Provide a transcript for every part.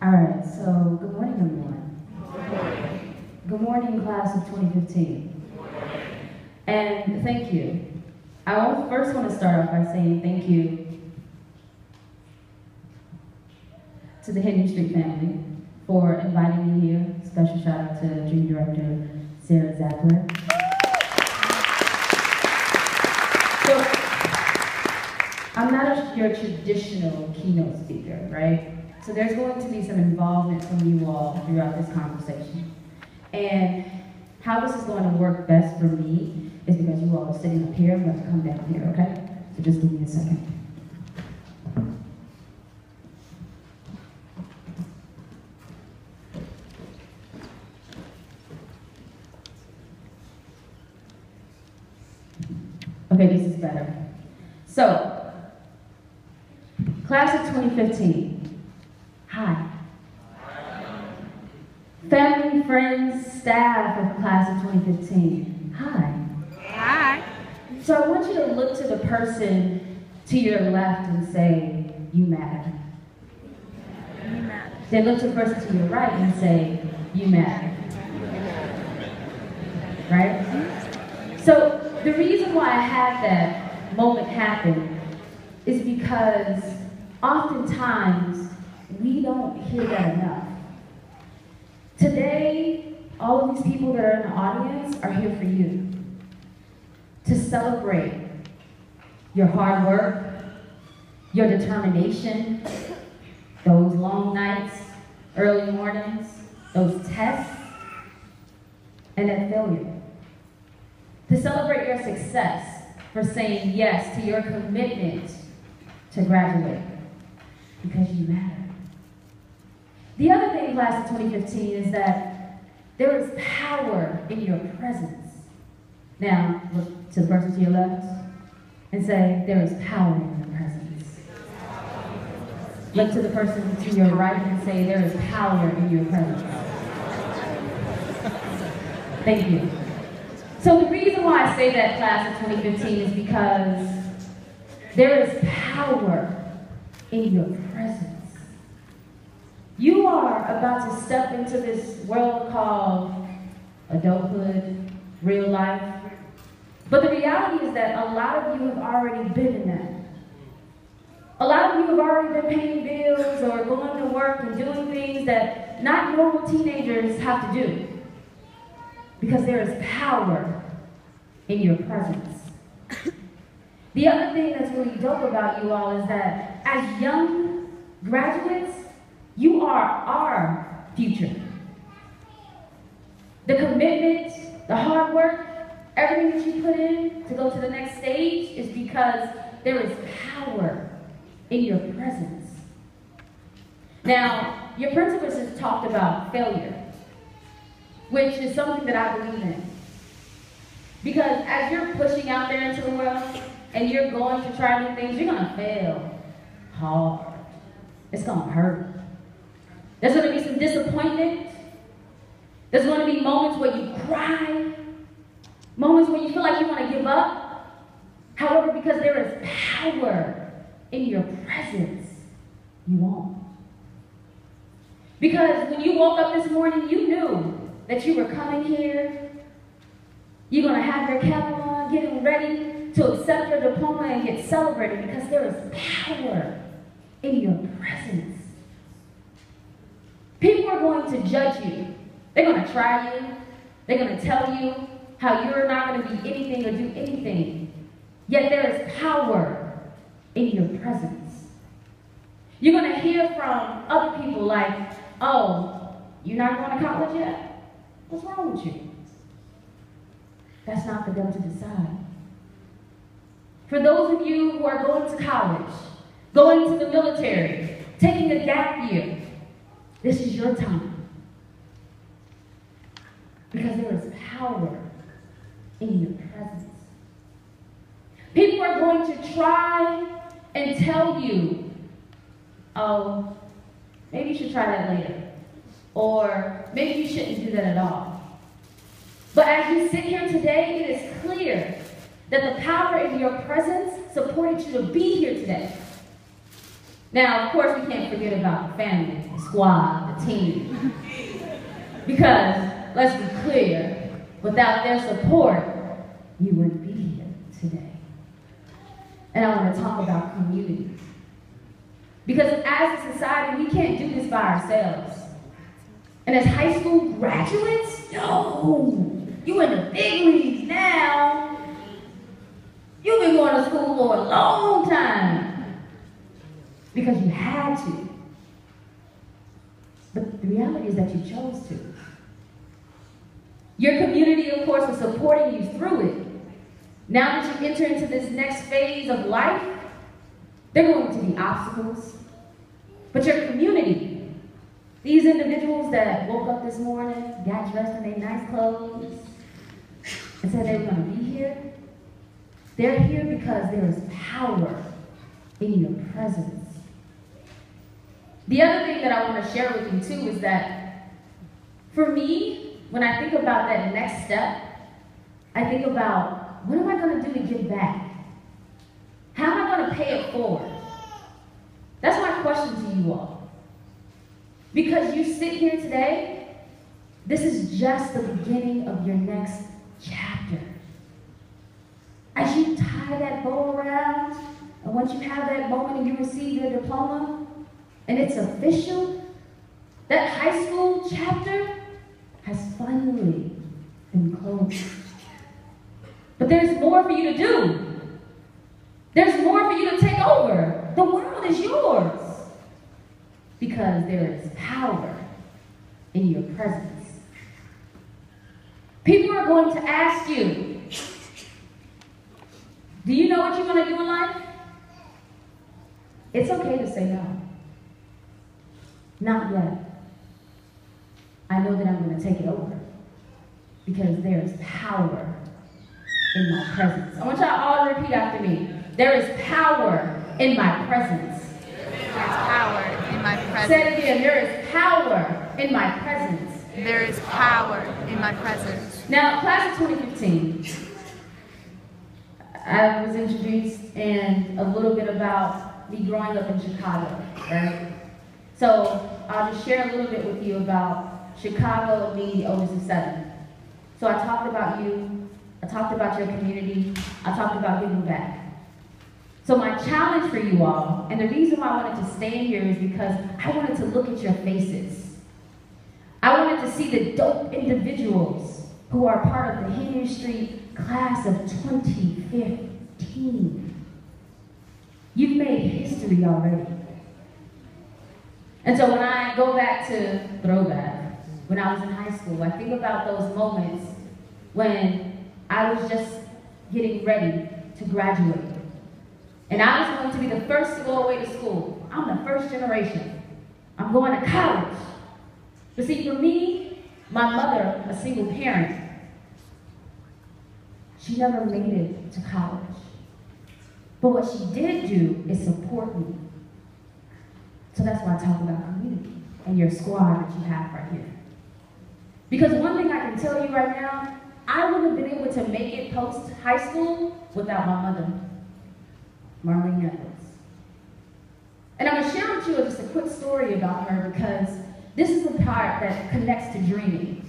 All right, so good morning, everyone. Good morning. Good morning, class of 2015. And thank you. I first want to start off by saying thank you to the Hidden Street family for inviting me here. Special shout out to Dream Director Sarah Zappler. So, I'm not your traditional keynote speaker, right? So there's going to be some involvement from you all throughout this conversation. And how this is going to work best for me is because you all are sitting up here. I'm going to come down here, okay? So just give me a second. Okay, this is better. So, class of 2015. Hi. Family, friends, staff of the class of 2015. Hi. Hi. So I want you to look to the person to your left and say, you matter. You matter. Then look to the person to your right and say, you matter. Right? So the reason why I had that moment happen is because oftentimes we don't hear that enough. Today, all of these people that are in the audience are here for you. To celebrate your hard work, your determination, those long nights, early mornings, those tests, and that failure. To celebrate your success for saying yes to your commitment to graduate, because you matter. The other thing, class of 2015, is that there is power in your presence. Now, look to the person to your left and say, there is power in your presence. Look to the person to your right and say, there is power in your presence. Thank you. So the reason why I say that, class of 2015, is because there is power in your presence. You are about to step into this world called adulthood, real life. But the reality is that a lot of you have already been in that. A lot of you have already been paying bills or going to work and doing things that not normal teenagers have to do. Because there is power in your presence. The other thing that's really dope about you all is that as young graduates, you are our future. The commitment, the hard work, everything that you put in to go to the next stage is because there is power in your presence. Now, your principals has talked about failure, which is something that I believe in. Because as you're pushing out there into the world and you're going to try new things, you're going to fail hard. It's going to hurt. There's going to be some disappointment. There's going to be moments where you cry. Moments where you feel like you want to give up. However, because there is power in your presence, you won't. Because when you woke up this morning, you knew that you were coming here. You're going to have your cap on, getting ready to accept your diploma and get celebrated because there is power in your presence. People are going to judge you. They're going to try you. They're going to tell you how you're not going to be anything or do anything. Yet there is power in your presence. You're going to hear from other people like, oh, you're not going to college yet? What's wrong with you? That's not for them to decide. For those of you who are going to college, going to the military, taking a gap year, this is your time. Because there is power in your presence. People are going to try and tell you, oh, maybe you should try that later. Or maybe you shouldn't do that at all. But as you sit here today, it is clear that the power in your presence supported you to be here today. Now, of course, we can't forget about the family, the squad, the team. Because, let's be clear, without their support, you wouldn't be here today. And I want to talk about community. Because as a society, we can't do this by ourselves. And as high school graduates, no, you in the big leagues now. You've been going to school for a long time because you had to. But the reality is that you chose to. Your community, of course, was supporting you through it. Now that you enter into this next phase of life, there are going to be obstacles. But your community, these individuals that woke up this morning, got dressed in their nice clothes, and said they were going to be here, they're here because there is power in your presence. The other thing that I want to share with you too is that for me, when I think about that next step, I think about what am I going to do to give back? How am I going to pay it forward? That's my question to you all. Because you sit here today, this is just the beginning of your next chapter. As you tie that bow around, and once you have that moment and you receive your diploma, and it's official, that high school chapter has finally been closed. But there's more for you to do. There's more for you to take over. The world is yours. Because there is power in your presence. People are going to ask you, do you know what you want to do in life? It's okay to say no. Not yet. I know that I'm going to take it over. Because there's power in my presence. I want y'all all to repeat after me. There is power in my presence. There's power in my presence. Say it again. There is power in my presence. There is power in my presence. Now, class of 2015, I was introduced and a little bit about me growing up in Chicago, right? So I'll just share a little bit with you about Chicago and me, the oldest of 7. So I talked about you, I talked about your community, I talked about giving back. So my challenge for you all, and the reason why I wanted to stand here is because I wanted to look at your faces. I wanted to see the dope individuals who are part of the Henry Street class of 2015. You've made history already. And so when I go back to throwback, when I was in high school, I think about those moments when I was just getting ready to graduate. And I was going to be the first to go away to school. I'm the first generation. I'm going to college. But see, for me, my mother, a single parent, she never made it to college. But what she did do is support me. So that's why I talk about community and your squad that you have right here. Because one thing I can tell you right now, I wouldn't have been able to make it post-high school without my mother, Marlene Edwards. And I'm going to share with you just a quick story about her because this is the part that connects to dreaming.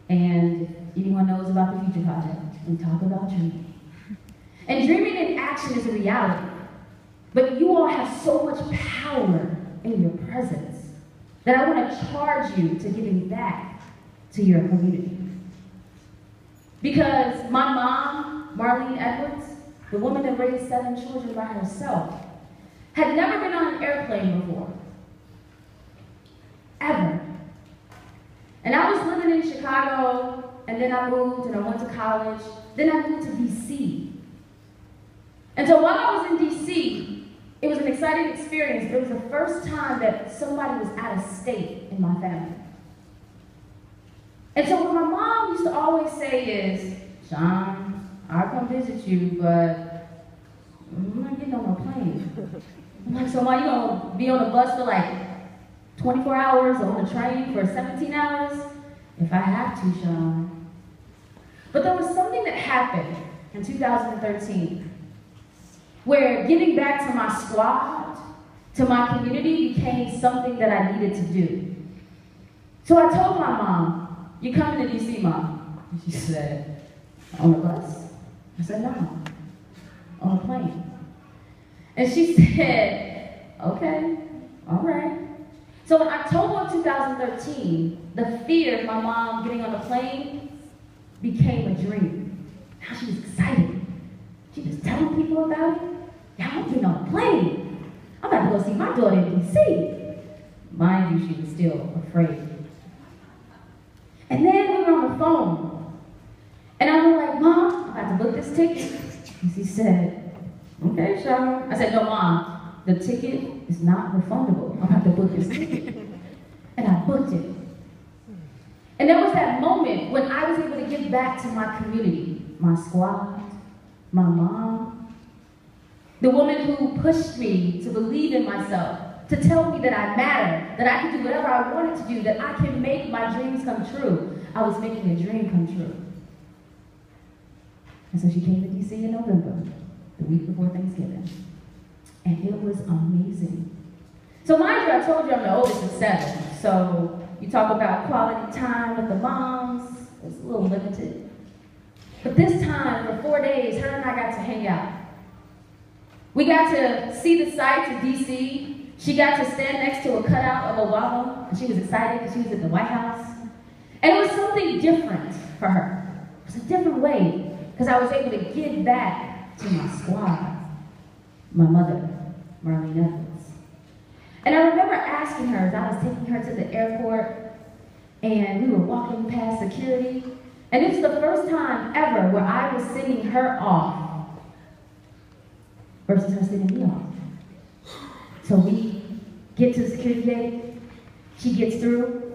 And if anyone knows about the Future Project, we talk about dreaming. And dreaming in action is a reality. But you all have so much power in your presence that I want to charge you to giving back to your community. Because my mom, Marlene Edwards, the woman that raised 7 children by herself, had never been on an airplane before. Ever. And I was living in Chicago, and then I moved, and I went to college. Then I moved to D.C. And so while I was in D.C., it was an exciting experience, but it was the first time that somebody was out of state in my family. And so what my mom used to always say is, Sean, I'll come visit you, but I'm not getting on a plane. I'm like, so Mom, you gonna be on the bus for like 24 hours or on the train for 17 hours? If I have to, Sean. But there was something that happened in 2013 where giving back to my squad to my community became something that I needed to do. So I told my mom, "You coming to DC, Mom?" And she said, "On a bus?" I said, "No, on a plane." And she said, "Okay, all right." So in October of 2013, the fear of my mom getting on a plane became a dream. Now she was excited. She was telling people about it. "Yeah, I'm getting on a plane. I'm about to go see my daughter in DC." Mind you, she was still afraid. And then we were on the phone. And I was like, "Mom, I'm about to book this ticket." And she said, "Okay, Sharon." I said, "No, Mom, the ticket is not refundable. I'm about to book this ticket." And I booked it. And there was that moment when I was able to give back to my community, my squad, my mom, the woman who pushed me to believe in myself, to tell me that I matter, that I could do whatever I wanted to do, that I can make my dreams come true. I was making a dream come true. And so she came to DC in November, the week before Thanksgiving. And it was amazing. So mind you, I told you I'm the oldest of 7. So you talk about quality time with the moms, it's a little limited. But this time, for 4 days, her and I got to hang out. We got to see the sights of DC. She got to stand next to a cutout of Obama, and she was excited because she was at the White House. And it was something different for her. It was a different way, because I was able to give back to my squad, my mother, Marlene Evans. And I remember asking her as I was taking her to the airport, and we were walking past security, and it was the first time ever where I was sending her off versus her sending me off. So we get to the security gate, she gets through,